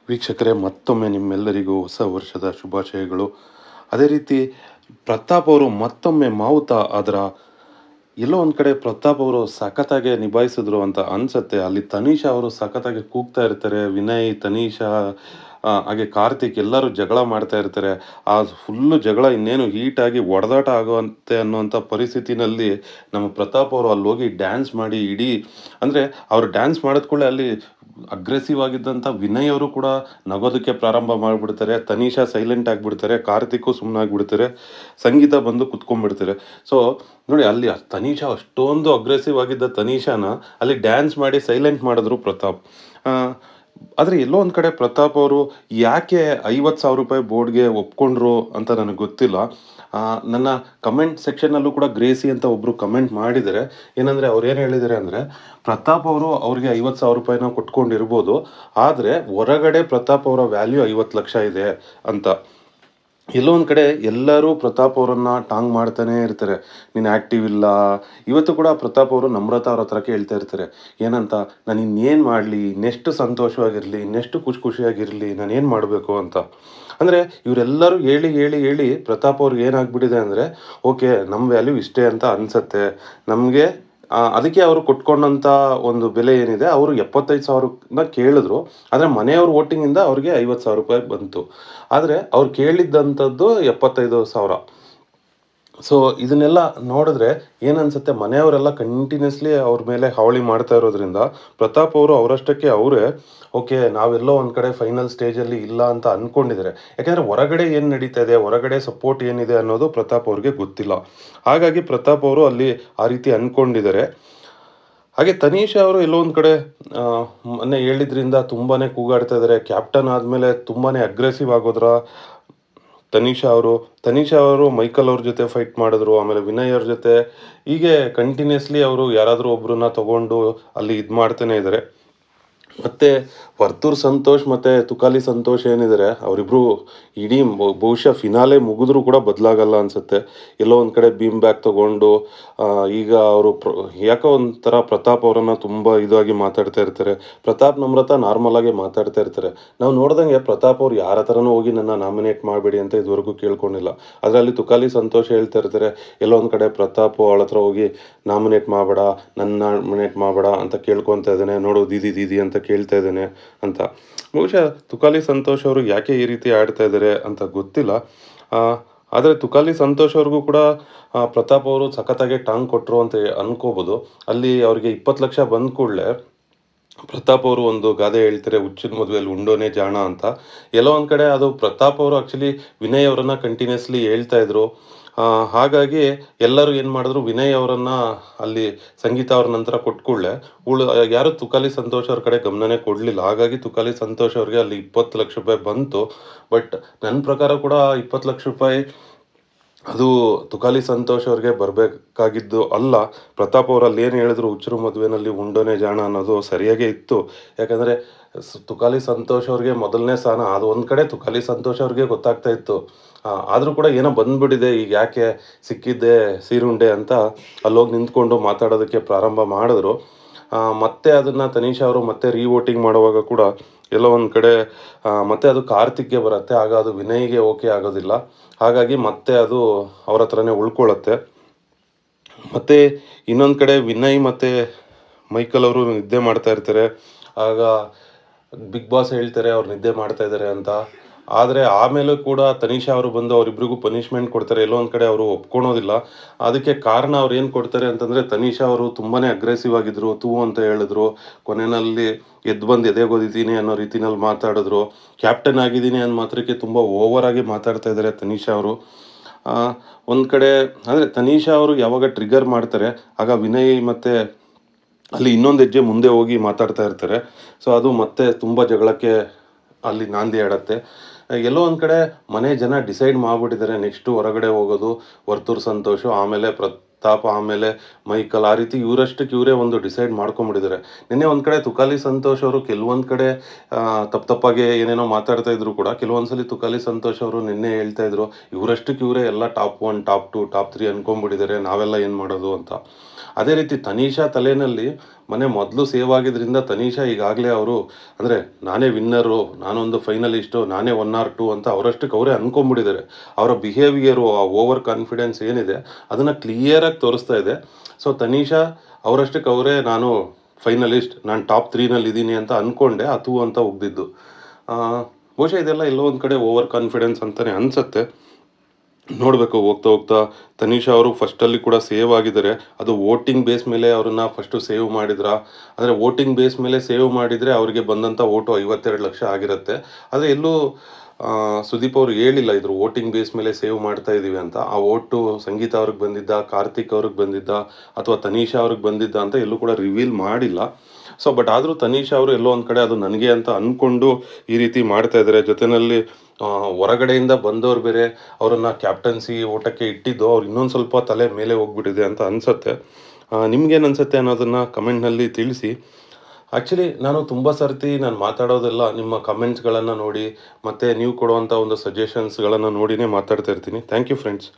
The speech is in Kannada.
ವೀಕ್ಷಕರೇ, ಮತ್ತೊಮ್ಮೆ ನಿಮ್ಮೆಲ್ಲರಿಗೂ ಹೊಸ ವರ್ಷದ ಶುಭಾಶಯಗಳು. ಅದೇ ರೀತಿ ಪ್ರತಾಪ್ ಅವರು ಮತ್ತೊಮ್ಮೆ ಮಾವುತ ಅದರ ಎಲ್ಲೋ ಒಂದು ಕಡೆ ಪ್ರತಾಪ್ ಅವರು ಸಖತ್ತಾಗೆ ನಿಭಾಯಿಸಿದ್ರು ಅಂತ ಅನ್ಸತ್ತೆ. ಅಲ್ಲಿ ತನೀಷಾ ಅವರು ಸಖತ್ತಾಗಿ ಕೂಗ್ತಾ ಇರ್ತಾರೆ. ವಿನಯ್, ತನೀಷಾ, ಹಾಗೆ ಕಾರ್ತಿಕ್ ಎಲ್ಲರೂ ಜಗಳ ಮಾಡ್ತಾ ಇರ್ತಾರೆ. ಆ ಫುಲ್ಲು ಜಗಳ ಇನ್ನೇನು ಹೀಟಾಗಿ ಹೊಡೆದಾಟ ಆಗುವಂತೆ ಅನ್ನುವಂಥ ಪರಿಸ್ಥಿತಿನಲ್ಲಿ ನಮ್ಮ ಪ್ರತಾಪ್ ಅವರು ಅಲ್ಲಿ ಹೋಗಿ ಡ್ಯಾನ್ಸ್ ಮಾಡಿ ಇಡೀ ಅಂದರೆ ಅವರು ಡ್ಯಾನ್ಸ್ ಮಾಡಿದ ಕೂಡಲೇ ಅಲ್ಲಿ ಅಗ್ರೆಸಿವ್ ಆಗಿದ್ದಂಥ ವಿನಯ್ ಅವರು ಕೂಡ ನಗೋದಕ್ಕೆ ಪ್ರಾರಂಭ ಮಾಡಿಬಿಡ್ತಾರೆ. ತನೀಷಾ ಸೈಲೆಂಟ್ ಆಗಿಬಿಡ್ತಾರೆ. ಕಾರ್ತಿಕ್ಕು ಸುಮ್ಮನಾಗ್ಬಿಡ್ತಾರೆ. ಸಂಗೀತ ಬಂದು ಕುತ್ಕೊಂಡ್ಬಿಡ್ತಾರೆ. ಸೊ ನೋಡಿ, ಅಲ್ಲಿ ತನೀಷಾ ಅಷ್ಟೊಂದು ಅಗ್ರೆಸಿವ್ ಆಗಿದ್ದ ತನೀಷಾನ ಅಲ್ಲಿ ಡ್ಯಾನ್ಸ್ ಮಾಡಿ ಸೈಲೆಂಟ್ ಮಾಡಿದ್ರು ಪ್ರತಾಪ್. ಆದರೆ ಎಲ್ಲೋ ಒಂದು ಕಡೆ ಪ್ರತಾಪ್ ಅವರು ಯಾಕೆ 50,000 ರೂಪಾಯಿ ಬೋರ್ಡ್ಗೆ ಒಪ್ಕೊಂಡ್ರು ಅಂತ ನನಗೆ ಗೊತ್ತಿಲ್ಲ. ನನ್ನ ಕಮೆಂಟ್ ಸೆಕ್ಷನ್ನಲ್ಲೂ ಕೂಡ ಗ್ರೇಸಿ ಅಂತ ಒಬ್ಬರು ಕಮೆಂಟ್ ಮಾಡಿದ್ದಾರೆ. ಏನಂದರೆ ಅವ್ರು ಏನು ಹೇಳಿದ್ದಾರೆ ಅಂದರೆ, ಪ್ರತಾಪ್ ಅವರು ಅವ್ರಿಗೆ 50,000 ರೂಪಾಯಿನ ಕೊಟ್ಕೊಂಡಿರ್ಬೋದು, ಆದರೆ ಹೊರಗಡೆ ಪ್ರತಾಪ್ ಅವರ ವ್ಯಾಲ್ಯೂ 50 ಲಕ್ಷ ಇದೆ ಅಂತ. ಎಲ್ಲೋ ಒಂದು ಕಡೆ ಎಲ್ಲರೂ ಪ್ರತಾಪ್ ಅವರನ್ನು ಟಾಂಗ್ ಮಾಡ್ತಾನೇ ಇರ್ತಾರೆ. ನೀನು ಆ್ಯಕ್ಟಿವ್ ಇಲ್ಲ. ಇವತ್ತು ಕೂಡ ಪ್ರತಾಪ್ ಅವರು ನಮ್ರತಾ ಅವ್ರ ಹತ್ರ ಕೇಳ್ತಾ ಇರ್ತಾರೆ. ಏನಂತ, ನಾನು ಇನ್ನೇನು ಮಾಡಲಿ, ಇನ್ನೆಷ್ಟು ಸಂತೋಷವಾಗಿರಲಿ, ಇನ್ನೆಷ್ಟು ಖುಷಿಯಾಗಿರಲಿ, ನಾನು ಏನು ಮಾಡಬೇಕು ಅಂತ. ಅಂದರೆ ಇವರೆಲ್ಲರೂ ಹೇಳಿ ಹೇಳಿ ಹೇಳಿ ಪ್ರತಾಪ್ ಅವ್ರಿಗೆ ಏನಾಗ್ಬಿಟ್ಟಿದೆ ಅಂದರೆ, ಓಕೆ ನಮ್ಮ ವ್ಯಾಲ್ಯೂ ಇಷ್ಟೇ ಅಂತ ಅನಿಸತ್ತೆ ನಮಗೆ. ಅದಕ್ಕೆ ಅವರು ಕೊಟ್ಕೊಂಡಂಥ ಒಂದು ಬೆಲೆ ಏನಿದೆ, ಅವರು 75,000ನ ಕೇಳಿದ್ರು. ಆದರೆ ಮನೆಯವ್ರ ವೋಟಿಂಗಿಂದ ಅವ್ರಿಗೆ 50,000 ರೂಪಾಯಿ ಬಂತು. ಆದರೆ ಅವ್ರು ಕೇಳಿದ್ದಂಥದ್ದು 75,000. ಸೊ ಇದನ್ನೆಲ್ಲ ನೋಡಿದ್ರೆ ಏನನ್ಸುತ್ತೆ, ಮನೆಯವರೆಲ್ಲ ಕಂಟಿನ್ಯೂಸ್ಲಿ ಅವ್ರ ಮೇಲೆ ಹಾವಳಿ ಮಾಡ್ತಾ ಇರೋದ್ರಿಂದ ಪ್ರತಾಪ್ ಅವರು ಅವರಷ್ಟಕ್ಕೆ ಅವರೇ ಓಕೆ, ನಾವೆಲ್ಲೋ ಒಂದು ಕಡೆ ಫೈನಲ್ ಸ್ಟೇಜಲ್ಲಿ ಇಲ್ಲ ಅಂತ ಅಂದ್ಕೊಂಡಿದ್ದಾರೆ. ಯಾಕೆಂದರೆ ಹೊರಗಡೆ ಏನು ನಡೀತಾ ಇದೆ, ಹೊರಗಡೆ ಸಪೋರ್ಟ್ ಏನಿದೆ ಅನ್ನೋದು ಪ್ರತಾಪ್ ಅವ್ರಿಗೆ ಗೊತ್ತಿಲ್ಲ. ಹಾಗಾಗಿ ಪ್ರತಾಪ್ ಅವರು ಅಲ್ಲಿ ಆ ರೀತಿ ಅಂದ್ಕೊಂಡಿದ್ದಾರೆ. ಹಾಗೆ ತನೀಷಾ ಅವರು ಎಲ್ಲೋ ಒಂದು ಕಡೆ ಮೊನ್ನೆ ಹೇಳಿದ್ರಿಂದ ತುಂಬಾ ಕೂಗಾಡ್ತಾ ಇದ್ದಾರೆ. ಕ್ಯಾಪ್ಟನ್ ಆದಮೇಲೆ ತುಂಬಾ ಅಗ್ರೆಸಿವ್ ಆಗೋದ್ರ ತನೀಷಾ ಅವರು ಮೈಕಲ್ ಅವ್ರ ಜೊತೆ ಫೈಟ್ ಮಾಡಿದ್ರು. ಆಮೇಲೆ ವಿನಯ್ ಅವ್ರ ಜೊತೆ ಹೀಗೆ ಕಂಟಿನ್ಯೂಸ್ಲಿ ಅವರು ಯಾರಾದರೂ ಒಬ್ಬರನ್ನ ತಗೊಂಡು ಅಲ್ಲಿ ಇದು ಮಾಡ್ತಾನೆ ಇದ್ದಾರೆ. ಮತ್ತು ವರ್ತೂರ್ ಸಂತೋಷ್ ಮತ್ತು ತುಕಾಲಿ ಸಂತೋಷ್ ಏನಿದ್ದಾರೆ, ಅವರಿಬ್ಬರು ಇಡೀ ಬಹುಶಃ ಫಿನಾಲೆ ಮುಗಿದ್ರೂ ಕೂಡ ಬದಲಾಗಲ್ಲ ಅನಿಸುತ್ತೆ. ಎಲ್ಲೋ ಒಂದು ಕಡೆ ಬೀಮ್ ಬ್ಯಾಕ್ ತೊಗೊಂಡು ಈಗ ಅವರು ಯಾಕೋ ಒಂಥರ ಪ್ರತಾಪ್ ಅವರನ್ನು ತುಂಬ ಇದಾಗಿ ಮಾತಾಡ್ತಾ ಇರ್ತಾರೆ. ಪ್ರತಾಪ್ ನಮ್ರತಾ ನಾರ್ಮಲಾಗಿ ಮಾತಾಡ್ತಾ ಇರ್ತಾರೆ. ನಾವು ನೋಡ್ದಂಗೆ ಪ್ರತಾಪ್ ಅವ್ರು ಯಾರ ಹತ್ರನೂ ಹೋಗಿ ನನ್ನ ನಾಮಿನೇಟ್ ಮಾಡಬೇಡಿ ಅಂತ ಇದುವರೆಗೂ ಕೇಳ್ಕೊಂಡಿಲ್ಲ. ಅದರಲ್ಲಿ ತುಕಾಲಿ ಸಂತೋಷ್ ಹೇಳ್ತಾ ಇರ್ತಾರೆ, ಎಲ್ಲೋ ಒಂದು ಕಡೆ ಪ್ರತಾಪ್ ಅವಳ ಹತ್ರ ಹೋಗಿ ನಾಮಿನೇಟ್ ಮಾಡಬೇಡ, ನನ್ನ ನಾಮಿನೇಟ್ ಮಾಡಬೇಡ ಅಂತ ಕೇಳ್ಕೊತಾ ಇದ್ದಾನೆ, ನೋಡು ದೀದಿ ಅಂತ ಕೇಳ್ತಾ ಇದ್ದಾನೆ ಅಂತ. ಬಹುಶಃ ತುಕಾಲಿ ಸಂತೋಷ್ ಅವರು ಯಾಕೆ ಈ ರೀತಿ ಆಡ್ತಾ ಇದ್ದಾರೆ ಅಂತ ಗೊತ್ತಿಲ್ಲ. ಆದರೆ ತುಕಾಲಿ ಸಂತೋಷ್ ಅವ್ರಿಗೂ ಕೂಡ ಪ್ರತಾಪ್ ಅವರು ಸಖತ್ತಾಗೆ ಟಾಂಗ್ ಕೊಟ್ಟರು ಅಂತ ಅನ್ಕೋಬೋದು. ಅಲ್ಲಿ ಅವ್ರಿಗೆ 20 ಲಕ್ಷ ಬಂದ ಕೂಡಲೇ ಪ್ರತಾಪ್ ಅವರು ಒಂದು ಗಾದೆ ಹೇಳ್ತಾರೆ, ಹುಚ್ಚಿನ ಮದುವೆಯಲ್ಲಿ ಉಂಡೋನೇ ಜಾಣ ಅಂತ. ಎಲ್ಲೋ ಒಂದು ಕಡೆ ಅದು ಪ್ರತಾಪ್ ಅವರು ಆ್ಯಕ್ಚುಲಿ ವಿನಯ್ ಅವರನ್ನು ಕಂಟಿನ್ಯೂಸ್ಲಿ ಹೇಳ್ತಾ ಇದ್ರು. ಹಾಗಾಗಿ ಎಲ್ಲರೂ ಏನು ಮಾಡಿದ್ರು, ವಿನಯ್ ಅವರನ್ನು ಅಲ್ಲಿ ಸಂಗೀತ ಅವ್ರ ನಂತರ ಕೊಟ್ಕೂಡಲೇ ಯಾರು ತುಕಾಲಿ ಸಂತೋಷ್ ಅವ್ರ ಕಡೆ ಗಮನನೇ ಕೊಡಲಿಲ್ಲ. ಹಾಗಾಗಿ ತುಕಾಲಿ ಸಂತೋಷ್ ಅವ್ರಿಗೆ ಅಲ್ಲಿ 20 ಲಕ್ಷ ರೂಪಾಯಿ ಬಂತು. ಬಟ್ ನನ್ನ ಪ್ರಕಾರ ಕೂಡ 20 ಲಕ್ಷ ರೂಪಾಯಿ ಅದು ತುಕಾಲಿ ಸಂತೋಷ್ ಅವ್ರಿಗೆ ಬರಬೇಕಾಗಿದ್ದು ಅಲ್ಲ. ಪ್ರತಾಪ್ ಅವರು ಅಲ್ಲಿ ಏನು ಹೇಳಿದ್ರು, ಹುಚ್ಚರು ಮದುವೆನಲ್ಲಿ ಉಂಡೋನೇ ಜಾಣ ಅನ್ನೋದು ಸರಿಯಾಗೇ ಇತ್ತು. ಯಾಕಂದರೆ ತುಕಾಲಿ ಸಂತೋಷ್ ಅವ್ರಿಗೆ ಮೊದಲನೇ ಸ್ಥಾನ ಅದು ಒಂದು ಕಡೆ ತುಕಾಲಿ ಸಂತೋಷ್ ಅವ್ರಿಗೆ ಗೊತ್ತಾಗ್ತಾ ಇತ್ತು. ಆದರೂ ಕೂಡ ಏನೋ ಬಂದ್ಬಿಟ್ಟಿದೆ, ಈಗ ಯಾಕೆ ಸಿಕ್ಕಿದ್ದೆ ಸೀರುಂಡೆ ಅಂತ ಅಲ್ಲೋಗಿ ನಿಂತ್ಕೊಂಡು ಮಾತಾಡೋದಕ್ಕೆ ಪ್ರಾರಂಭ ಮಾಡಿದ್ರು. ಮತ್ತೆ ಅದನ್ನು ತನೀಷಾ ಅವರು ಮತ್ತೆ ರೀವೋಟಿಂಗ್ ಮಾಡುವಾಗ ಕೂಡ ಎಲ್ಲೋ ಒಂದು ಕಡೆ ಮತ್ತೆ ಅದು ಕಾರ್ತಿಕ್ಗೆ ಬರುತ್ತೆ. ಆಗ ಅದು ವಿನಯ್ಗೆ ಓಕೆ ಆಗೋದಿಲ್ಲ. ಹಾಗಾಗಿ ಮತ್ತೆ ಅದು ಅವ್ರ ಹತ್ರನೇ ಉಳ್ಕೊಳ್ಳುತ್ತೆ. ಮತ್ತು ಇನ್ನೊಂದು ಕಡೆ ವಿನಯ್ ಮತ್ತು ಮೈಕಲ್ ಅವರು ನಿದ್ದೆ ಮಾಡ್ತಾ ಇರ್ತಾರೆ. ಆಗ ಬಿಗ್ ಬಾಸ್ ಹೇಳ್ತಾರೆ ಅವ್ರು ನಿದ್ದೆ ಮಾಡ್ತಾ ಇದ್ದಾರೆ ಅಂತ. ಆದರೆ ಆಮೇಲೂ ಕೂಡ ತನೀಷಾ ಅವರು ಬಂದು ಅವರಿಬ್ಬರಿಗೂ ಪನಿಷ್ಮೆಂಟ್ ಕೊಡ್ತಾರೆ. ಎಲ್ಲೋ ಒಂದು ಕಡೆ ಅವರು ಒಪ್ಕೊಳೋದಿಲ್ಲ. ಅದಕ್ಕೆ ಕಾರಣ ಅವ್ರು ಏನು ಕೊಡ್ತಾರೆ ಅಂತಂದರೆ, ತನೀಷಾ ಅವರು ತುಂಬಾ ಅಗ್ರೆಸಿವ್ ಆಗಿದ್ದರು, ತೂ ಅಂತ ಹೇಳಿದ್ರು. ಕೊನೆಯಲ್ಲಿ ಎದ್ದು ಬಂದು ಎದೆಗೊದಿತೀನಿ ಅನ್ನೋ ರೀತಿನಲ್ಲಿ ಮಾತಾಡಿದ್ರು. ಕ್ಯಾಪ್ಟನ್ ಆಗಿದ್ದೀನಿ ಅನ್ನೋ ಮಾತ್ರಕ್ಕೆ ತುಂಬ ಓವರಾಗಿ ಮಾತಾಡ್ತಾ ಇದ್ದಾರೆ ತನೀಷಾ ಅವರು. ಒಂದು ಕಡೆ ಅಂದರೆ ತನೀಷಾ ಅವರು ಯಾವಾಗ ಟ್ರಿಗರ್ ಮಾಡ್ತಾರೆ, ಆಗ ವಿನಯ್ ಮತ್ತು ಅಲ್ಲಿ ಇನ್ನೊಂದು ಹೆಜ್ಜೆ ಮುಂದೆ ಹೋಗಿ ಮಾತಾಡ್ತಾ ಇರ್ತಾರೆ. ಸೊ ಅದು ಮತ್ತೆ ತುಂಬ ಜಗಳಕ್ಕೆ ಅಲ್ಲಿ ನಾಂದಿ ಆಡತ್ತೆ. ಎಲ್ಲೋ ಒಂದು ಕಡೆ ಮನೆ ಜನ ಡಿಸೈಡ್ ಮಾಡಿಬಿಟ್ಟಿದ್ದಾರೆ, ನೆಕ್ಸ್ಟು ಹೊರಗಡೆ ಹೋಗೋದು ವರ್ತೂರ್ ಸಂತೋಷು, ಆಮೇಲೆ ಪ್ರತಾಪ್, ಆಮೇಲೆ ಮೈಕಲ್. ಆ ರೀತಿ ಇವರಷ್ಟಕ್ಕೆ ಇವರೇ ಒಂದು ಡಿಸೈಡ್ ಮಾಡ್ಕೊಂಬಿಟ್ಟಿದ್ದಾರೆ. ನಿನ್ನೆ ಒಂದು ಕಡೆ ತುಕಾಲಿ ಸಂತೋಷ್ ಅವರು ಕೆಲವೊಂದು ಕಡೆ ತಪ್ಪಾಗಿ ಏನೇನೋ ಮಾತಾಡ್ತಾ ಇದ್ರು ಕೂಡ, ಕೆಲವೊಂದು ಸಲ ತುಕಾಲಿ ಸಂತೋಷ್ ಅವರು ನಿನ್ನೆ ಹೇಳ್ತಾ ಇದ್ರು, ಇವರಷ್ಟಕ್ಕೆ ಇವರೇ ಎಲ್ಲ ಟಾಪ್ 1, ಟಾಪ್ 2, ಟಾಪ್ 3 ಅಂದ್ಕೊಂಬಿಟ್ಟಿದ್ದಾರೆ, ನಾವೆಲ್ಲ ಏನು ಮಾಡೋದು ಅಂತ. ಅದೇ ರೀತಿ ತನೀಷಾ ತಲೆಯಲ್ಲಿ ಮನೆ ಮೊದಲು ಸೇವ್ ಆಗಿದ್ದರಿಂದ ತನಿಷಾ ಈಗಾಗಲೇ ಅವರು ಅಂದರೆ ನಾನೇ ವಿನ್ನರು, ನಾನೊಂದು ಫೈನಲಿಸ್ಟು, ನಾನೇ 1 ಆರ್ 2 ಅಂತ ಅವರಷ್ಟಕ್ಕೆ ಅವರೇ ಅಂದ್ಕೊಂಡ್ಬಿಟ್ಟಿದ್ದಾರೆ. ಅವರ ಬಿಹೇವಿಯರು, ಆ ಓವರ್ ಕಾನ್ಫಿಡೆನ್ಸ್ ಏನಿದೆ ಅದನ್ನು ಕ್ಲಿಯರಾಗಿ ತೋರಿಸ್ತಾ ಇದೆ. ಸೊ ತನಿಷಾ ಅವರಷ್ಟಕ್ಕೆ ಅವರೇ ನಾನು ಫೈನಲಿಸ್ಟ್, ನಾನು ಟಾಪ್ 3ನಲ್ಲಿ ಇದ್ದೀನಿ ಅಂತ ಅಂದ್ಕೊಂಡೆ ಅಥೂ ಅಂತ ಉಗ್ದಿದ್ದು. ಬಹುಶಃ ಇದೆಲ್ಲ ಎಲ್ಲೋ ಒಂದು ಕಡೆ ಓವರ್ ಕಾನ್ಫಿಡೆನ್ಸ್ ಅಂತಲೇ ಅನಿಸುತ್ತೆ. ನೋಡಬೇಕು ಹೋಗ್ತಾ ಹೋಗ್ತಾ ತನಿಷಾ ಅವರು ಫಸ್ಟಲ್ಲಿ ಕೂಡ ಸೇವ್ ಆಗಿದ್ದಾರೆ. ಅದು ವೋಟಿಂಗ್ ಬೇಸ್ ಮೇಲೆ ಅವ್ರನ್ನ ಫಸ್ಟು ಸೇವ್ ಮಾಡಿದ್ರಾ? ಅಂದರೆ ವೋಟಿಂಗ್ ಬೇಸ್ ಮೇಲೆ ಸೇವ್ ಮಾಡಿದರೆ ಅವರಿಗೆ ಬಂದಂಥ ಓಟು 52 ಲಕ್ಷ ಆಗಿರುತ್ತೆ. ಆದರೆ ಎಲ್ಲೂ ಸುದೀಪ್ ಅವರು ಹೇಳಿಲ್ಲ ಇದ್ರ ವೋಟಿಂಗ್ ಬೇಸ್ ಮೇಲೆ ಸೇವ್ ಮಾಡ್ತಾ ಇದ್ದೀವಿ ಅಂತ. ಆ ಓಟು ಸಂಗೀತ ಅವ್ರಿಗೆ ಬಂದಿದ್ದ, ಕಾರ್ತಿಕ್ ಅವ್ರಿಗೆ ಬಂದಿದ್ದ, ಅಥವಾ ತನಿಷಾ ಅವ್ರಿಗೆ ಬಂದಿದ್ದ ಅಂತ ಎಲ್ಲೂ ಕೂಡ ರಿವೀಲ್ ಮಾಡಿಲ್ಲ. ಸೊ ಬಟ್ ಆದರೂ ತನಿಷಾ ಅವರು ಎಲ್ಲೋ ಒಂದು ಕಡೆ ಅದು ನನಗೆ ಅಂತ ಅಂದ್ಕೊಂಡು ಈ ರೀತಿ ಮಾಡ್ತಾ ಇದ್ದಾರೆ. ಜೊತೆಯಲ್ಲಿ ಹೊರಗಡೆಯಿಂದ ಬಂದವರು ಬೇರೆ ಅವರನ್ನು ಕ್ಯಾಪ್ಟನ್ಸಿ ಓಟಕ್ಕೆ ಇಟ್ಟಿದ್ದು ಅವ್ರು ಇನ್ನೊಂದು ಸ್ವಲ್ಪ ತಲೆ ಮೇಲೆ ಹೋಗ್ಬಿಟ್ಟಿದೆ ಅಂತ ಅನಿಸುತ್ತೆ. ನಿಮ್ಗೇನು ಅನಿಸುತ್ತೆ ಅನ್ನೋದನ್ನು ಕಮೆಂಟ್ನಲ್ಲಿ ತಿಳಿಸಿ. ಆ್ಯಕ್ಚುಲಿ ನಾನು ತುಂಬ ಸರ್ತಿ ನಾನು ಮಾತಾಡೋದೆಲ್ಲ ನಿಮ್ಮ ಕಮೆಂಟ್ಸ್ಗಳನ್ನು ನೋಡಿ ಮತ್ತು ನೀವು ಕೊಡುವಂಥ ಒಂದು ಸಜೆಷನ್ಸ್ಗಳನ್ನು ನೋಡಿನೇ ಮಾತಾಡ್ತಾ ಇರ್ತೀನಿ. Thank you friends.